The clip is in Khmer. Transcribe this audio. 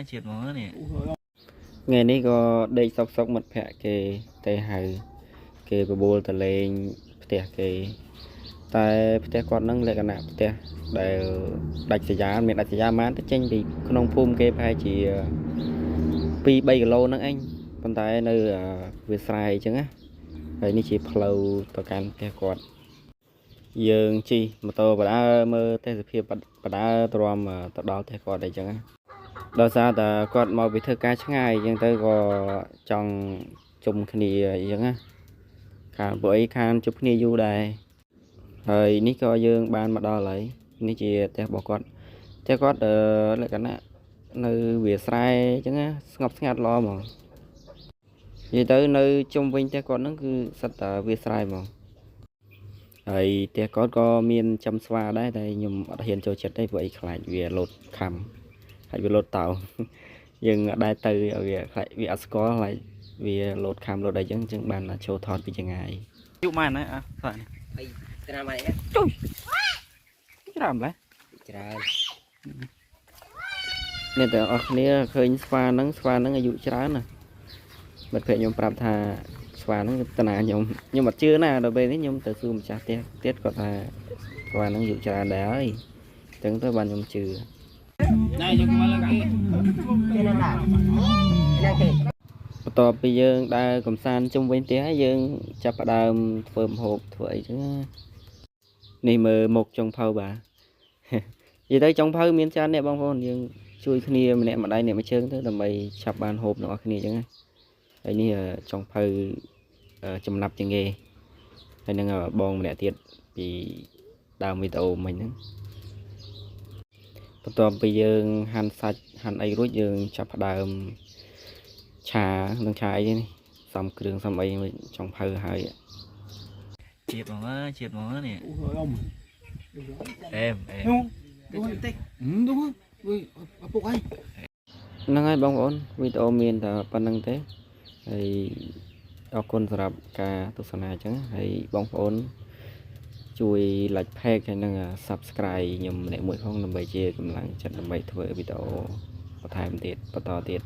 triệt mỏ nè ngàyนี้ก็ได้ซอกหมดแผลเกเตะหายเกบโบลตะเลงเตะเกแต่เตะก่อนนั่งเลยกันนะเตะได้ดัชยาเมียดัชยามันแต่เจนไปขนมภูมิเกพายchỉ 2-3 กิโลนั่งanh còn tại nơi về xài chứ á vậyนี่chỉ flow ต่อการเตะก่อนយើងជីម៉ូតូបដាមើលទេសភាពបដាទ្រាំទៅដល់ទេគាត់អីចឹងដោយសារតែគាត់មកពីធ្វើការឆ្ងាយអញ្ចឹងទៅក៏ចង់ជុំគ្នាអីចឹងណាខាងពួកអីខាងជុំគ្នាយូរដែរហើយនេះក៏យើងបានមកដល់ហើយនេះជាផ្ទះរបស់គាត់ផ្ទះគាត់លក្ខណៈនៅវាស្រែអញ្ចឹងណាស្ងប់ស្ងាត់ល្អហ្មងនិយាយទៅនៅជុំវិញផ្ទះគាត់ហ្នឹងគឺសិតតែវាស្រែហ្មងហើយផ្ទះគាត់ក៏មានចំស្វាដែរតែខ្ញុំអត់ហ៊ានចូលចិត្តទេព្រោះអីខ្លាចវាលោតខំហើយវាលោតតោយើងអត់ដែរទៅវាខ្លាចវាអត់ស្គាល់ខ្លាចវាលោតខំលោតអីចឹងបានចូលថតពីចងាយយុម៉ានណាអ่ะបាទហើយត្រាំអីជួយត្រាំឡើយច្រើននេះតែអស់គ្នាឃើញស្វាហ្នឹងអាយុច្រើនណាមិត្តភក្តិខ្ញុំប្រាប់ថាស្វាហ្នឹងតាណាខ្ញុំអត់ជឿណាដល់ពេលនេះខ្ញុំទៅសួរម្ចាស់ផ្ទះទៀតគាត់ថាស្វាហ្នឹងអាយុច្រើនដែរហើយអញ្ចឹងទៅបានខ្ញុំជឿនេះយកមកលើកអីគេណាបន្ទាប់ពីយើងដើរកំសាន្តជុំវិញផ្ទះហើយយើងចាប់ផ្ដើមធ្វើម្ហូបធ្វើអីចឹងនេះមើលមុខចុងភៅបាទនិយាយទៅចុងភៅមានច្រើនអ្នកបងប្អូនយើងជួយគ្នាម្នាក់ម្ដាយអ្នកមួយជើងទៅដើម្បីឆាប់បានហូបទាំងអស់គ្នាចឹងហើយនេះចុងភៅចំណាប់ជាងគេហើយនឹងបងម្នាក់ទៀតពីដើមវីដេអូមិញហ្នឹងបន្ទាប់ពីយើងហាន់សាច់ហាន់អីរួចយើងចាប់ផ្ដើមឆានឹងឆាអីនេះសំគ្រឿងសំអីចុងភៅហើយជាតិមកនេះអេមđúngពុកហើយហ្នឹងហើយបងប្អូនវីដេអូមានតែប៉ុណ្្នឹងទេហើយអរគុណសម្រាប់ការទស្សនាអញ្ចឹងហើយបងប្អូនជួយ like page ហើយនិង subscribe ខ្ញុំម្នាក់មួយផងដើម្បីជាកម្លាំងចិត្តដើម្បីធ្វើវីដេអូបន្ថែមទៀតបន្តទៀត